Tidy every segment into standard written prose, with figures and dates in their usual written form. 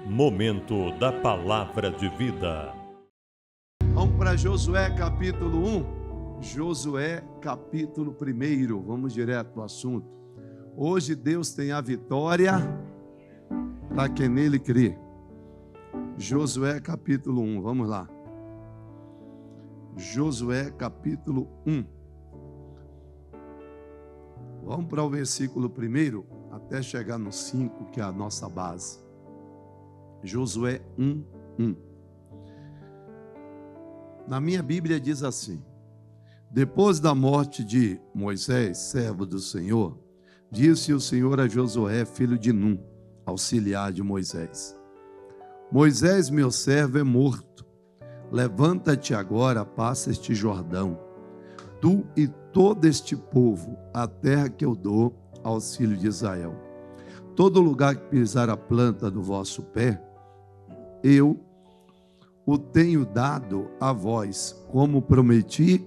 Momento da Palavra de Vida. Vamos para Josué capítulo 1. Josué capítulo 1. Vamos direto ao assunto. Hoje Deus tem a vitória para quem nele crê. Josué capítulo 1. Vamos lá. Josué capítulo 1. Vamos para o versículo 1 até chegar no 5, que é a nossa base. Josué 1:1. Na minha Bíblia diz assim: depois da morte de Moisés, servo do Senhor, disse o Senhor a Josué, filho de Num, auxiliar de Moisés: Moisés, meu servo, é morto. Levanta-te agora, passa este Jordão, tu e todo este povo, a terra que eu dou aos filhos de Israel. Todo lugar que pisar a planta do vosso pé, eu o tenho dado a vós, como prometi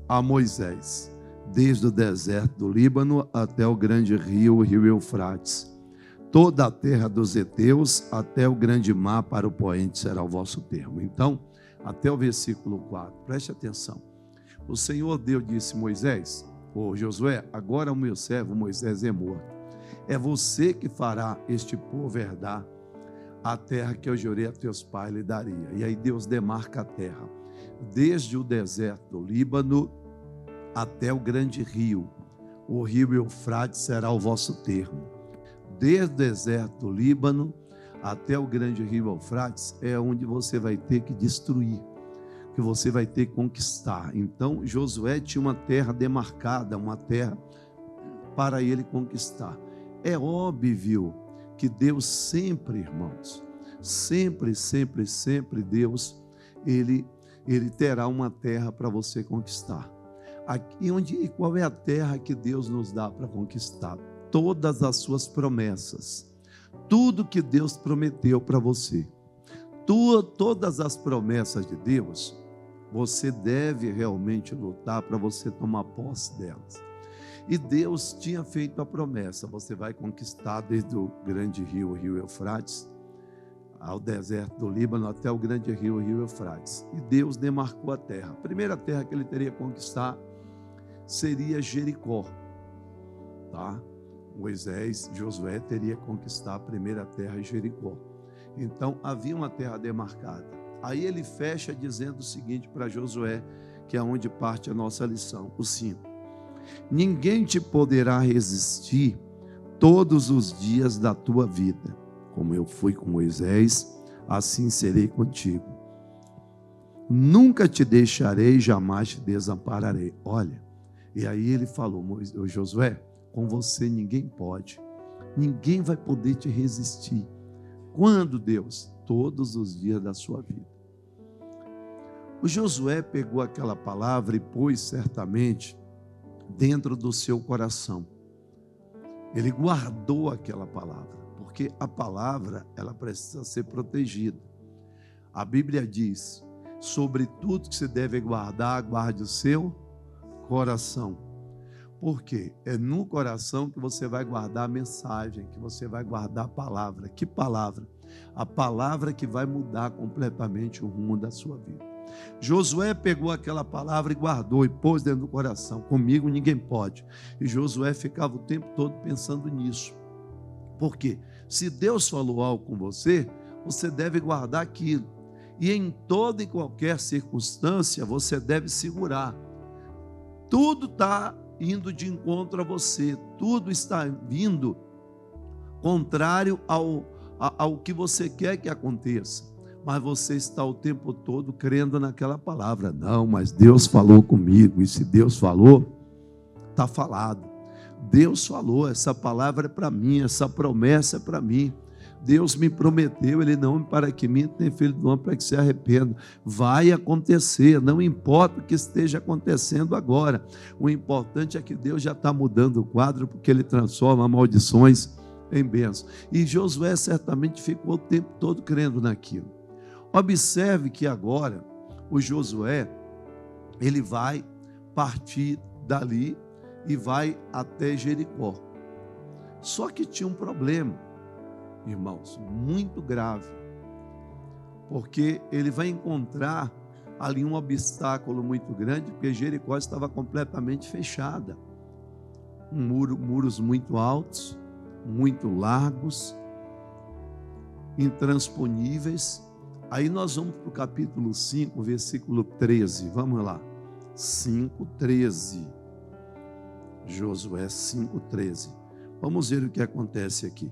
a Moisés, desde o deserto do Líbano até o grande rio, o rio Eufrates. Toda a terra dos heteus até o grande mar para o poente será o vosso termo. Então, até o versículo 4, preste atenção. O Senhor Deus disse a Moisés, Josué, agora o meu servo Moisés é morto. É você que fará este povo herdar a terra que eu jurei a teus pais lhe daria. E aí Deus demarca a terra, desde o deserto do Líbano até o grande rio, o rio Eufrates será o vosso termo. Desde o deserto do Líbano até o grande rio Eufrates é onde você vai ter que destruir, que você vai ter que conquistar. Então Josué tinha uma terra demarcada, uma terra para ele conquistar. É óbvio que Deus sempre, irmãos, sempre Deus, ele terá uma terra para você conquistar. Qual é a terra que Deus nos dá para conquistar? Todas as suas promessas, tudo que Deus prometeu para você, todas as promessas de Deus, você deve realmente lutar para você tomar posse delas. E Deus tinha feito a promessa: você vai conquistar desde o grande rio, o rio Eufrates, ao deserto do Líbano, até o grande rio, o rio Eufrates. E Deus demarcou a terra. A primeira terra que ele teria que conquistar seria Jericó. Tá? Moisés, Josué teria que conquistar a primeira terra, Jericó. Então havia uma terra demarcada. Aí ele fecha dizendo o seguinte para Josué, que é onde parte a nossa lição, o 5. Ninguém te poderá resistir todos os dias da tua vida. Como eu fui com Moisés, assim serei contigo. Nunca te deixarei, jamais te desampararei. Olha, e aí ele falou, Josué, com você ninguém pode. Ninguém vai poder te resistir. Quando, Deus? Todos os dias da sua vida. O Josué pegou aquela palavra e pôs certamente dentro do seu coração. Ele guardou aquela palavra, porque a palavra, ela precisa ser protegida. A Bíblia diz, sobre tudo que você deve guardar, guarde o seu coração. Por quê? É no coração que você vai guardar a mensagem, que você vai guardar a palavra. Que palavra? A palavra que vai mudar completamente o rumo da sua vida. Josué pegou aquela palavra e guardou e pôs dentro do coração. Comigo ninguém pode. E Josué ficava o tempo todo pensando nisso. Por quê? Se Deus falou algo com você, você deve guardar aquilo. E em toda e qualquer circunstância, você deve segurar. Tudo está indo de encontro a você. Tudo está vindo contrário ao que você quer que aconteça. Mas você está o tempo todo crendo naquela palavra. Não, mas Deus falou comigo. E se Deus falou, está falado. Deus falou, essa palavra é para mim, essa promessa é para mim. Deus me prometeu, Ele não para que minta, nem filho do homem para que se arrependa. Vai acontecer, não importa o que esteja acontecendo agora. O importante é que Deus já está mudando o quadro, porque Ele transforma maldições em bênçãos. E Josué certamente ficou o tempo todo crendo naquilo. Observe que agora o Josué, ele vai partir dali e vai até Jericó. Só que tinha um problema. irmãos, muito grave, porque ele vai encontrar ali um obstáculo muito grande, porque Jericó estava completamente fechada, muros muito altos, muito largos, intransponíveis. Aí nós vamos para o capítulo 5, versículo 13, vamos lá, 5:13, Josué 5:13, vamos ver o que acontece aqui.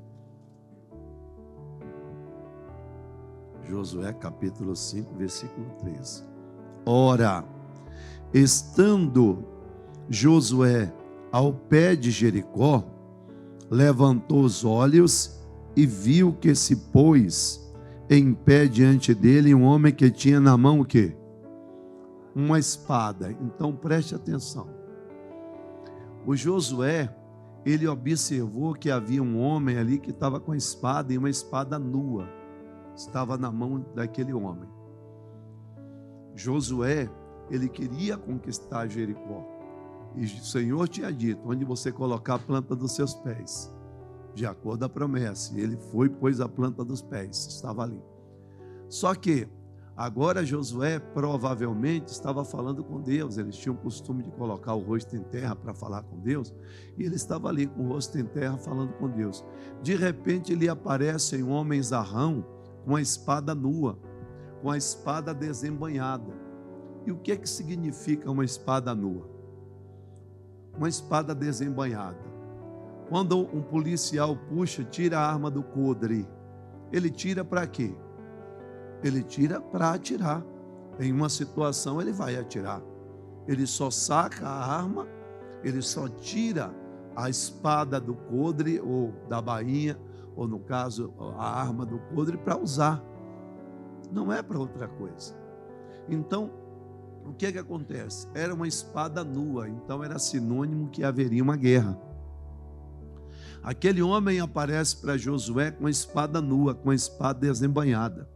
Josué capítulo 5, versículo 13. Ora, estando Josué ao pé de Jericó, levantou os olhos e viu que se pôs em pé diante dele um homem que tinha na mão o quê? Uma espada. Então preste atenção. O Josué, ele observou que havia um homem ali que estava com a espada, e uma espada nua estava na mão daquele homem. Josué, ele queria conquistar Jericó, e o Senhor tinha dito: onde você colocar a planta dos seus pés, de acordo com a promessa. E ele foi, pôs a planta dos pés, estava ali. Só que agora Josué provavelmente estava falando com Deus. Eles tinham o costume de colocar o rosto em terra para falar com Deus, e ele estava ali com o rosto em terra falando com Deus. De repente lhe aparece um homem zarrão com a espada nua, com a espada desembainhada. E o que significa uma espada nua? Uma espada desembainhada. Quando um policial puxa, tira a arma do coldre, ele tira para quê? Ele tira para atirar. Em uma situação ele vai atirar. Ele só saca a arma, ele só tira a espada do coldre ou da bainha, ou no caso a arma do coldre, para usar. Não é para outra coisa. Então, o que acontece? Era uma espada nua, então era sinônimo que haveria uma guerra. Aquele homem aparece para Josué com a espada nua, com a espada desembainhada.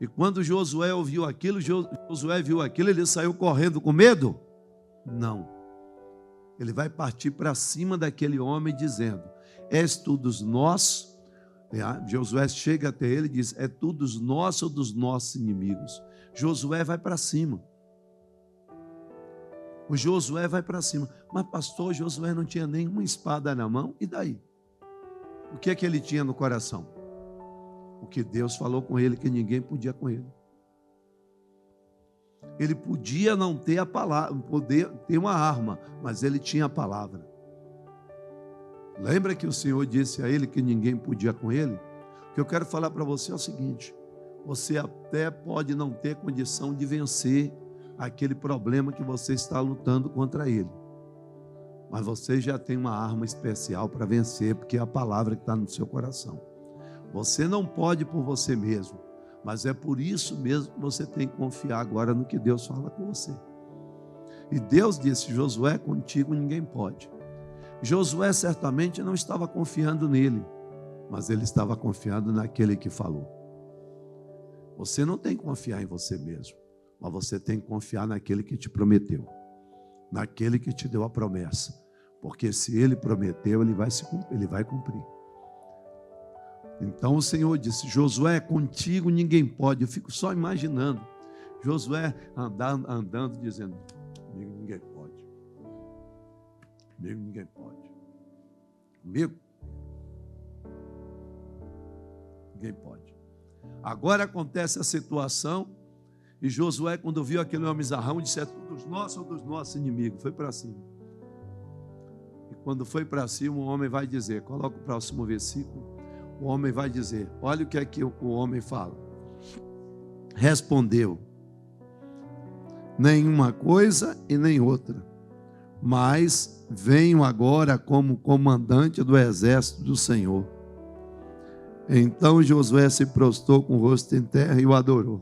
E quando Josué ouviu aquilo, Josué viu aquilo, ele saiu correndo com medo? Não. Ele vai partir para cima daquele homem dizendo: és tu dos nossos? Josué chega até ele e diz: é tu dos nossos ou dos nossos inimigos? Josué vai para cima. O Josué vai para cima. Mas pastor, Josué não tinha nenhuma espada na mão, e daí? O que é que ele tinha no coração? O que Deus falou com ele, que ninguém podia com ele. Ele podia não ter a palavra, poder ter uma arma, mas ele tinha a palavra. Lembra que o Senhor disse a ele que ninguém podia com ele? O que eu quero falar para você é o seguinte: você até pode não ter condição de vencer aquele problema que você está lutando contra ele, mas você já tem uma arma especial para vencer, porque é a palavra que está no seu coração. Você não pode por você mesmo, mas é por isso mesmo que você tem que confiar agora no que Deus fala com você. E Deus disse: Josué, contigo ninguém pode. Josué certamente não estava confiando nele, mas ele estava confiando naquele que falou. Você não tem que confiar em você mesmo, mas você tem que confiar naquele que te prometeu, naquele que te deu a promessa, porque se ele prometeu, ele vai cumprir. Então o Senhor disse: Josué, contigo ninguém pode. Eu fico só imaginando Josué andando dizendo: comigo ninguém pode, comigo ninguém pode, comigo ninguém pode. Agora acontece a situação, e Josué, quando viu aquele homem zarrão, disse: é tudo dos nossos ou dos nossos inimigos? Foi para cima. E quando foi para cima, o homem vai dizer, coloca o próximo versículo, o homem vai dizer, olha o que é que o homem fala. Respondeu: nenhuma coisa e nem outra, mas venho agora como comandante do exército do Senhor. Então Josué se prostrou com o rosto em terra e o adorou.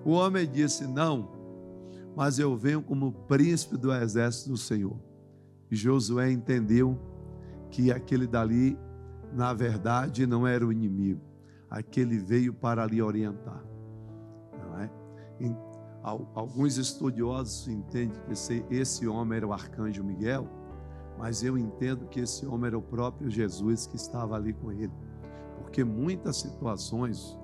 O homem disse: não, mas eu venho como príncipe do exército do Senhor. E Josué entendeu que aquele dali, na verdade, não era o inimigo. Aquele veio para lhe orientar. Não é? Alguns estudiosos entendem que esse homem era o arcanjo Miguel, Mas eu entendo que esse homem era o próprio Jesus que estava ali com ele. Porque muitas situações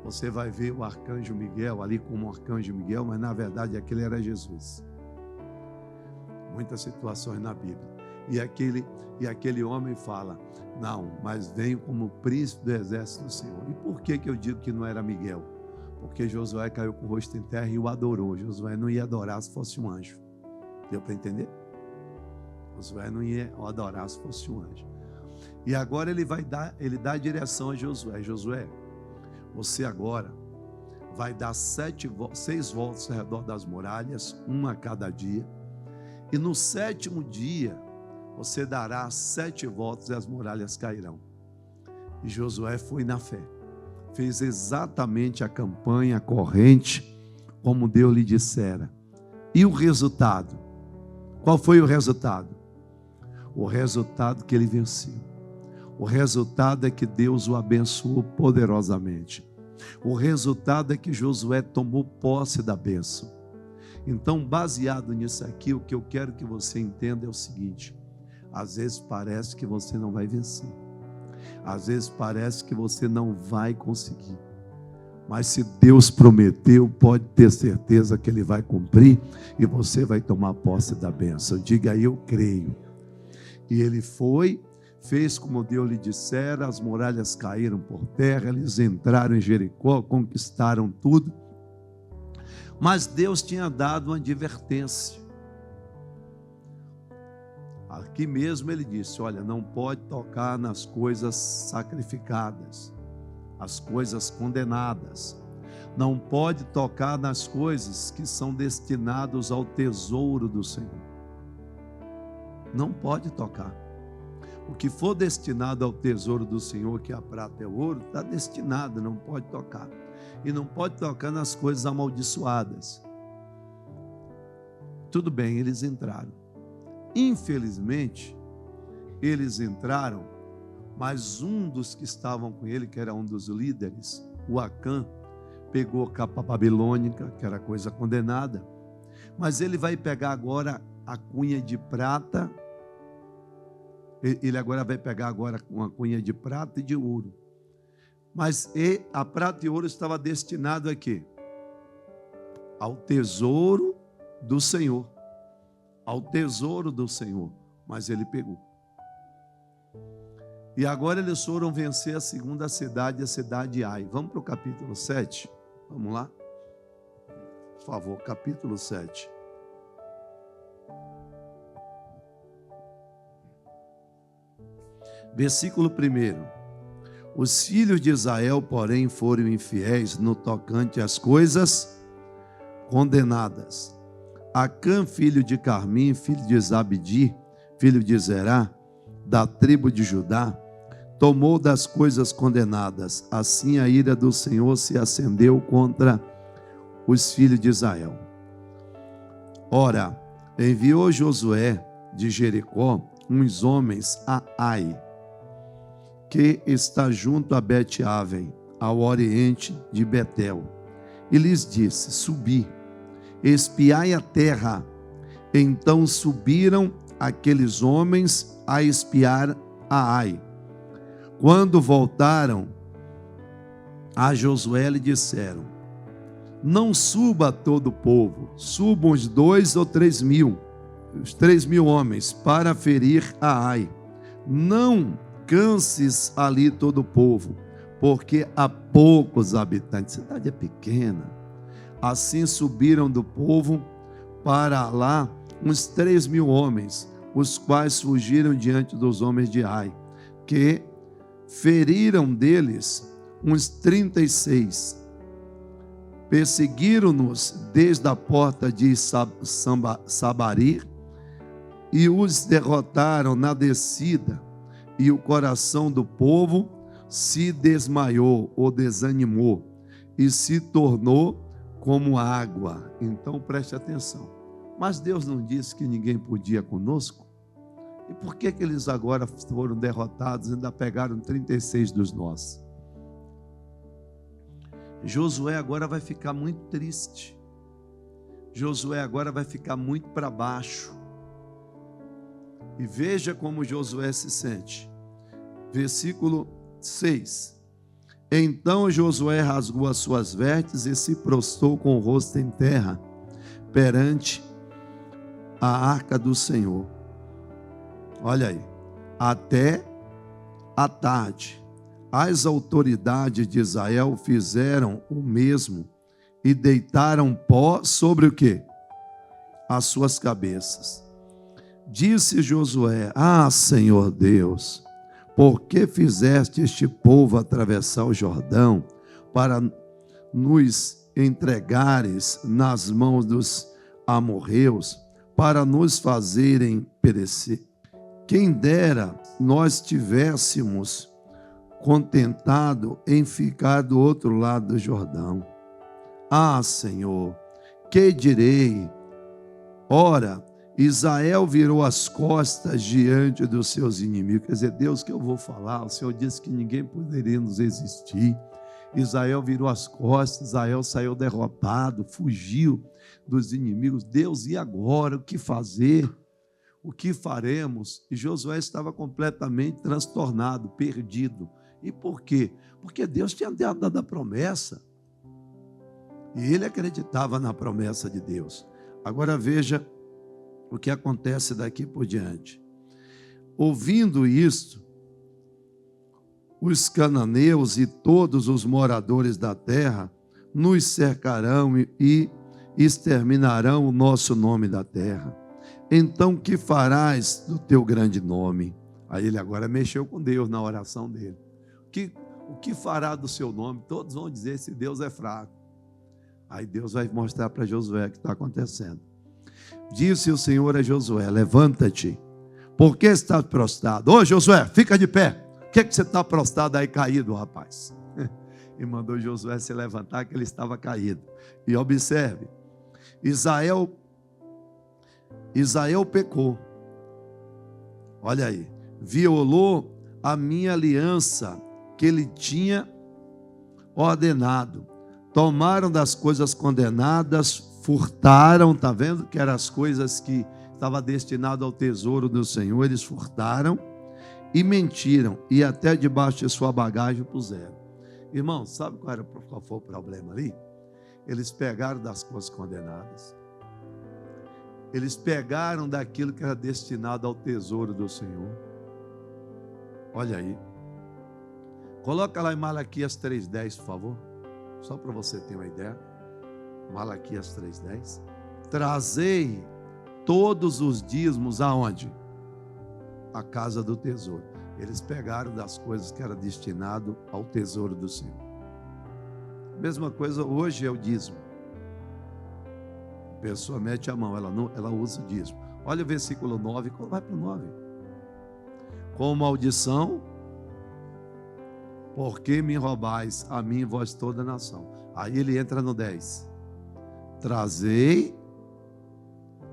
você vai ver o arcanjo Miguel ali como o arcanjo Miguel, mas na verdade aquele era Jesus. Muitas situações na Bíblia. E aquele homem fala: não, mas venho como príncipe do exército do Senhor. E por que eu digo que não era Miguel? Porque Josué caiu com o rosto em terra e o adorou. Josué não ia adorar se fosse um anjo. Deu para entender? Josué não ia adorar se fosse um anjo. E agora ele dá a direção a Josué. Josué, você agora vai dar 6 voltas ao redor das muralhas, uma a cada dia. E no 7º dia, você dará 7 voltas e as muralhas cairão. E Josué foi na fé. Fez exatamente a campanha corrente, como Deus lhe dissera. E o resultado? Qual foi o resultado? O resultado que ele venceu. O resultado é que Deus o abençoou poderosamente. O resultado é que Josué tomou posse da bênção. Então, baseado nisso aqui, o que eu quero que você entenda é o seguinte: às vezes parece que você não vai vencer. Às vezes parece que você não vai conseguir. Mas se Deus prometeu, pode ter certeza que Ele vai cumprir e você vai tomar posse da bênção. Diga aí: eu creio. E ele foi, fez como Deus lhe dissera, as muralhas caíram por terra, eles entraram em Jericó, conquistaram tudo. Mas Deus tinha dado uma advertência. Aqui mesmo ele disse: olha, não pode tocar nas coisas sacrificadas, as coisas condenadas. Não pode tocar nas coisas que são destinadas ao tesouro do Senhor. Não pode tocar. O que for destinado ao tesouro do Senhor, que é a prata e o ouro, está destinado, não pode tocar. E não pode tocar nas coisas amaldiçoadas. Tudo bem, eles entraram. Infelizmente, eles entraram, mas um dos que estavam com ele, que era um dos líderes, o Acã, pegou a capa babilônica, que era coisa condenada, mas ele vai pegar agora a cunha de prata. Ele agora vai pegar uma cunha de prata e de ouro. Mas a prata e ouro estava destinado a quê? Ao tesouro do Senhor. Ao tesouro do Senhor. Mas ele pegou. E agora eles foram vencer a segunda cidade, a cidade de Ai. Vamos para o capítulo 7? Vamos lá? Por favor, capítulo 7. Versículo 1. Os filhos de Israel, porém, foram infiéis no tocante às coisas condenadas. Acã, filho de Carmim, filho de Zabdi, filho de Zerá, da tribo de Judá, tomou das coisas condenadas. Assim a ira do Senhor se acendeu contra os filhos de Israel. Ora, enviou Josué de Jericó uns homens a Ai, que está junto a Bet-Aven, ao oriente de Betel, e lhes disse: subi, espiai a terra. Então subiram aqueles homens a espiar a Ai. Quando voltaram a Josué, lhe disseram: não suba todo o povo, subam os 2 ou 3 mil, os 3.000 homens, para ferir a Ai. Não canses ali todo o povo, porque há poucos habitantes. A cidade é pequena. Assim subiram do povo para lá uns 3.000 homens, os quais fugiram diante dos homens de Ai, que feriram deles uns 36. Perseguiram-nos desde a porta de Sabarir e os derrotaram na descida. E o coração do povo se desmaiou ou desanimou e se tornou como água. Então preste atenção. Mas Deus não disse que ninguém podia conosco? E por que eles agora foram derrotados e ainda pegaram 36 dos nossos? Josué agora vai ficar muito triste. Josué agora vai ficar muito para baixo. E veja como Josué se sente. Versículo 6. Então Josué rasgou as suas vestes e se prostrou com o rosto em terra perante a arca do Senhor. Olha aí. Até a tarde. As autoridades de Israel fizeram o mesmo e deitaram pó sobre o quê? As suas cabeças. Disse Josué: Ah, Senhor Deus, por que fizeste este povo atravessar o Jordão para nos entregares nas mãos dos amorreus, para nos fazerem perecer? Quem dera nós tivéssemos contentado em ficar do outro lado do Jordão. Ah, Senhor, que direi? Ora, Israel virou as costas diante dos seus inimigos. Quer dizer, Deus, que eu vou falar? O Senhor disse que ninguém poderia nos resistir. Israel virou as costas, Israel saiu derrotado, fugiu dos inimigos. Deus, e agora? O que fazer? O que faremos? E Josué estava completamente transtornado, perdido. E por quê? Porque Deus tinha dado a promessa. E ele acreditava na promessa de Deus. Agora veja o que acontece daqui por diante. Ouvindo isto, os cananeus e todos os moradores da terra nos cercarão e exterminarão o nosso nome da terra. Então, que farás do teu grande nome? Aí ele agora mexeu com Deus na oração dele. O que fará do seu nome? Todos vão dizer: esse Deus é fraco. Aí Deus vai mostrar para Josué o que está acontecendo. Disse o Senhor a Josué: levanta-te, por que estás prostrado? Ô Josué, fica de pé. O que você está prostrado aí, caído, rapaz? E mandou Josué se levantar, que ele estava caído. E observe, Israel pecou. Olha aí, violou a minha aliança que ele tinha ordenado. Tomaram das coisas condenadas, furtaram, está vendo? Que eram as coisas que estavam destinadas ao tesouro do Senhor, eles furtaram e mentiram, e até debaixo de sua bagagem puseram. Irmão, sabe qual foi o problema ali? Eles pegaram das coisas condenadas, eles pegaram daquilo que era destinado ao tesouro do Senhor. Olha aí. Coloca lá em Malaquias 3,10, por favor. Só para você ter uma ideia. Malaquias 3,10. Trazei todos os dízimos aonde? A casa do tesouro. Eles pegaram das coisas que era destinado ao tesouro do Senhor. Mesma coisa hoje é o dízimo. A pessoa mete a mão, ela usa o dízimo. Olha o versículo 9, vai para o 9. Com maldição, porque me roubais a mim e vós toda a nação. Aí ele entra no 10. Trazei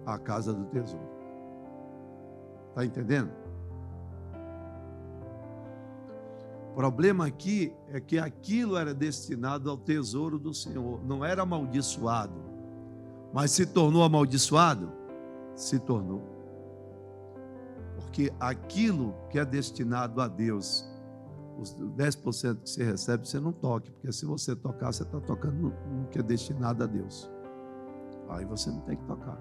a casa do tesouro. Está entendendo? O problema aqui é que aquilo era destinado ao tesouro do Senhor. Não era amaldiçoado. Mas se tornou amaldiçoado? Se tornou. Porque aquilo que é destinado a Deus, os 10% que você recebe, você não toque, porque se você tocar, você está tocando no que é destinado a Deus. Aí você não tem que tocar.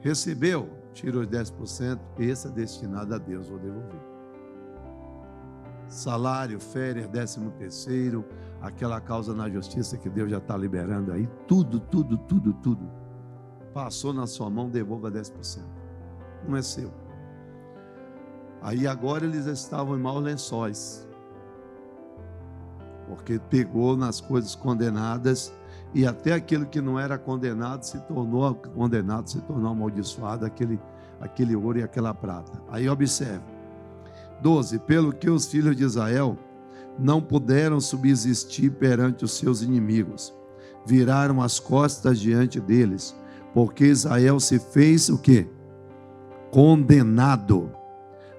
Recebeu, tira os 10%, esse é destinado a Deus, vou devolver. Salário, férias, 13º, aquela causa na justiça que Deus já está liberando aí, tudo. Passou na sua mão, devolva 10%. Não é seu. Aí agora eles estavam em maus lençóis, porque pegou nas coisas condenadas, e até aquilo que não era condenado se tornou amaldiçoado, aquele ouro e aquela prata. Aí observe, 12, pelo que os filhos de Israel não puderam subsistir perante os seus inimigos, viraram as costas diante deles, porque Israel se fez o quê? Condenado.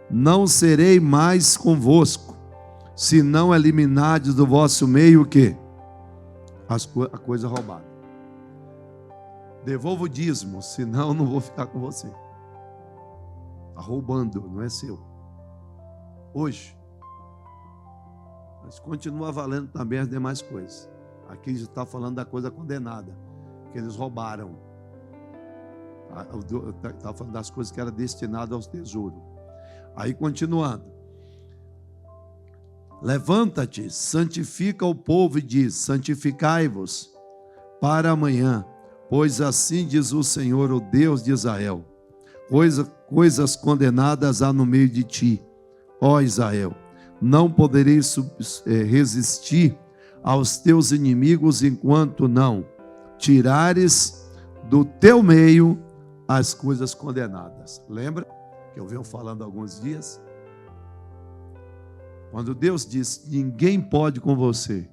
Não serei mais convosco, se não eliminardes do vosso meio o quê? A coisa roubada. Devolva o dízimo, senão não vou ficar com você. Está roubando, não é seu. Hoje. Mas continua valendo também as demais coisas. Aqui está falando da coisa condenada, que eles roubaram. Está falando das coisas que eram destinadas aos tesouros. Aí continuando. Levanta-te, santifica o povo e diz: santificai-vos para amanhã, pois assim diz o Senhor, o Deus de Israel: coisas condenadas há no meio de ti, ó Israel. Não podereis resistir aos teus inimigos enquanto não tirares do teu meio as coisas condenadas. Lembra que eu venho falando há alguns dias? Quando Deus diz: ninguém pode com você,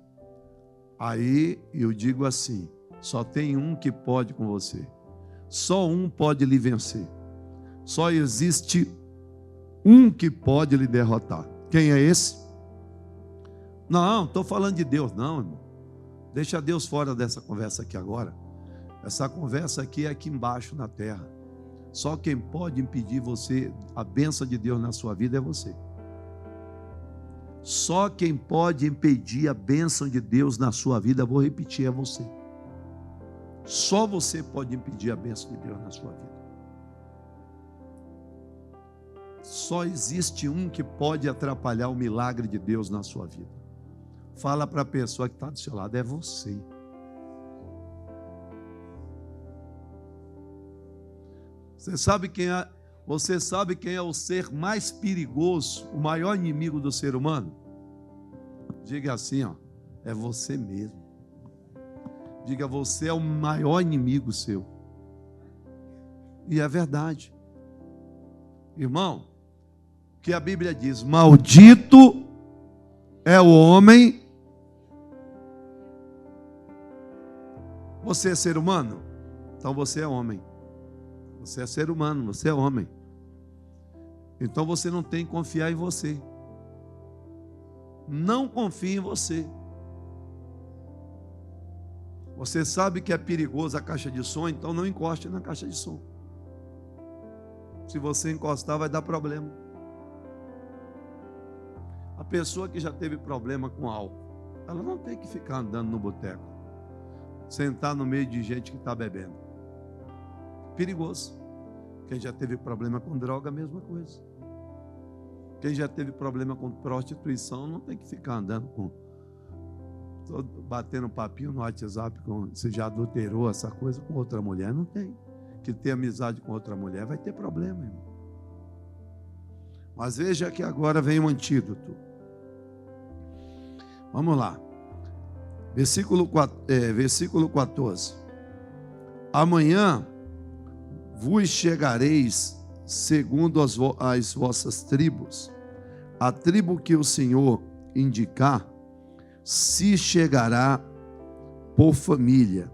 aí eu digo assim: só tem um que pode com você. Só um pode lhe vencer. Só existe um que pode lhe derrotar. Quem é esse? Não, estou falando de Deus, não, irmão. Deixa Deus fora dessa conversa aqui agora. Essa conversa aqui é aqui embaixo na terra. Só quem pode impedir você, a bênção de Deus na sua vida é você. Só quem pode impedir a bênção de Deus na sua vida, vou repetir, é você. Só você pode impedir a bênção de Deus na sua vida. Só existe um que pode atrapalhar o milagre de Deus na sua vida. Fala para a pessoa que está do seu lado: é você. Você sabe quem é o ser mais perigoso, o maior inimigo do ser humano? Diga assim, ó: é você mesmo. Diga: você é o maior inimigo seu. E é verdade. Irmão, que a Bíblia diz: maldito é o homem. Você é ser humano? Então você é homem. Você é ser humano, você é homem. Então você não tem que confiar em você. Não confie em você. Você sabe que é perigoso a caixa de som, então não encoste na caixa de som. Se você encostar, vai dar problema. A pessoa que já teve problema com álcool, ela não tem que ficar andando no boteco, sentar no meio de gente que está bebendo. Perigoso. Quem já teve problema com droga, a mesma coisa. Quem já teve problema com prostituição, não tem que ficar andando batendo papinho no WhatsApp, você já adulterou essa coisa com outra mulher. Não tem. Que ter amizade com outra mulher vai ter problema, irmão. Mas veja que agora vem o antídoto. Vamos lá. Versículo 14. Amanhã vos chegareis segundo as vossas tribos. A tribo que o Senhor indicar se chegará por família.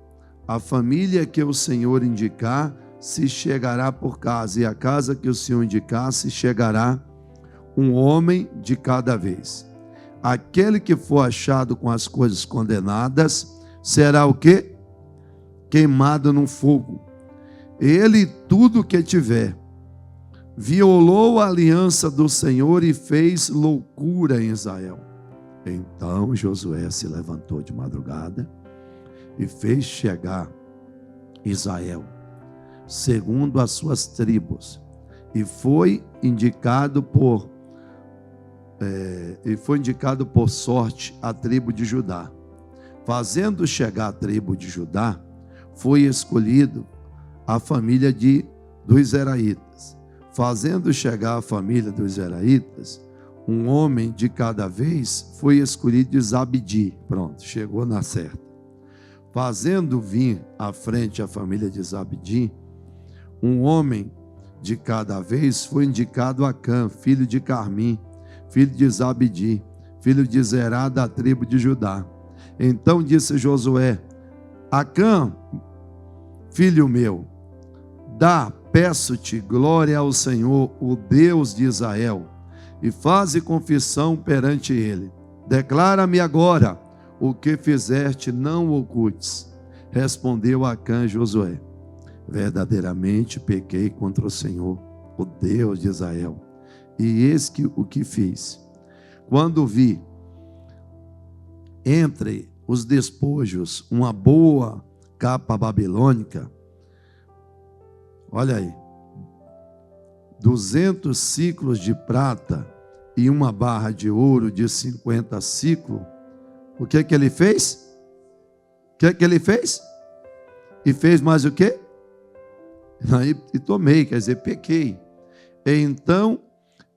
A família que o Senhor indicar se chegará por casa. E a casa que o Senhor indicar se chegará um homem de cada vez. Aquele que for achado com as coisas condenadas será o quê? Queimado no fogo. Ele tudo que tiver. Violou a aliança do Senhor e fez loucura em Israel. Então Josué se levantou de madrugada e fez chegar Israel segundo as suas tribos, e foi indicado por sorte a tribo de Judá. Fazendo chegar a tribo de Judá, foi escolhido a família dos Zeraitas. Fazendo chegar a família dos Zeraitas, um homem de cada vez, foi escolhido de Zabdi. Pronto, chegou na certa. Fazendo vir à frente a família de Zabdi, um homem de cada vez, foi indicado Acã, filho de Carmim, filho de Zabdi, filho de Zerá, da tribo de Judá. Então disse Josué: Acã, filho meu, peço-te glória ao Senhor, o Deus de Israel, e faze confissão perante ele. Declara-me agora o que fizeste, não ocultes. Respondeu Acã Josué: verdadeiramente pequei contra o Senhor, o Deus de Israel. E eis que o que fiz. Quando vi entre os despojos uma boa capa babilônica, olha aí, 200 ciclos de prata e uma barra de ouro de 50 ciclos, o que que ele fez? O que que ele fez? E fez mais o quê? E tomei, quer dizer, pequei. Então,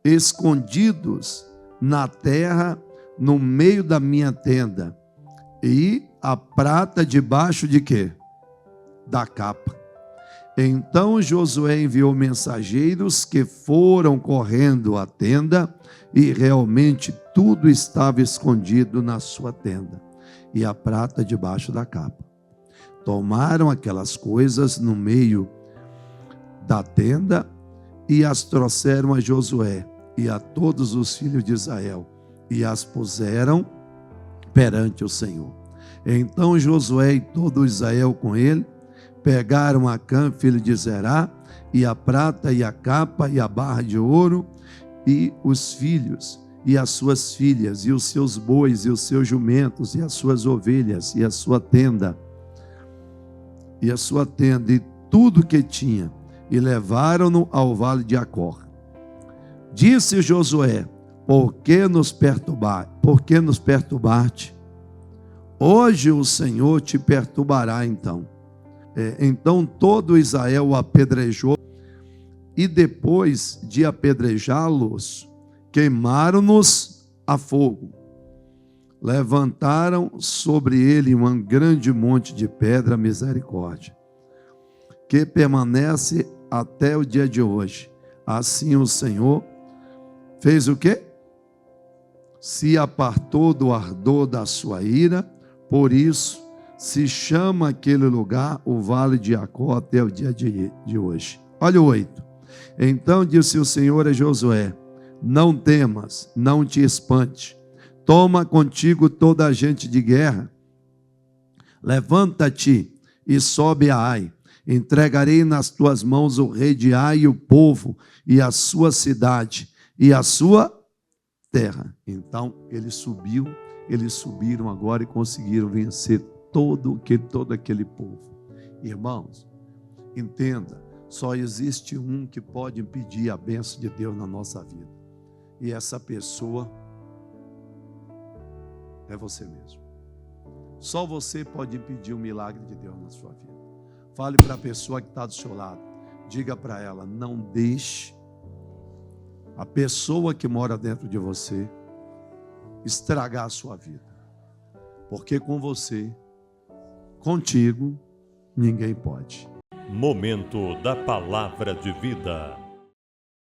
escondidos na terra, no meio da minha tenda, e a prata debaixo de quê? Da capa. Então Josué enviou mensageiros que foram correndo à tenda, e realmente tudo estava escondido na sua tenda, e a prata debaixo da capa. Tomaram aquelas coisas no meio da tenda e as trouxeram a Josué e a todos os filhos de Israel, e as puseram perante o Senhor. Então Josué e todo Israel com ele pegaram Acã, filho de Zerá, e a prata e a capa e a barra de ouro, e os filhos e as suas filhas, e os seus bois, e os seus jumentos, e as suas ovelhas, e a sua tenda, e tudo que tinha, e levaram-no ao vale de Acor. Disse Josué: por que nos perturbaste? Hoje o Senhor te perturbará então. Então todo Israel o apedrejou, e depois de apedrejá-los, queimaram-nos a fogo. Levantaram sobre ele um grande monte de pedra, misericórdia, que permanece até o dia de hoje. Assim o Senhor fez o quê? Se apartou do ardor da sua ira, por isso se chama aquele lugar o Vale de Acor até o dia de hoje. Olha o 8. Então disse o Senhor a Josué: não temas, não te espante. Toma contigo toda a gente de guerra. Levanta-te e sobe a Ai. Entregarei nas tuas mãos o rei de Ai e o povo, e a sua cidade, e a sua terra. Então eles subiram agora e conseguiram vencer todo aquele povo. Irmãos, entenda, só existe um que pode impedir a bênção de Deus na nossa vida. E essa pessoa é você mesmo. Só você pode impedir o milagre de Deus na sua vida. Fale para a pessoa que está do seu lado. Diga para ela: não deixe a pessoa que mora dentro de você estragar a sua vida. Porque com você, contigo, ninguém pode. Momento da Palavra de Vida.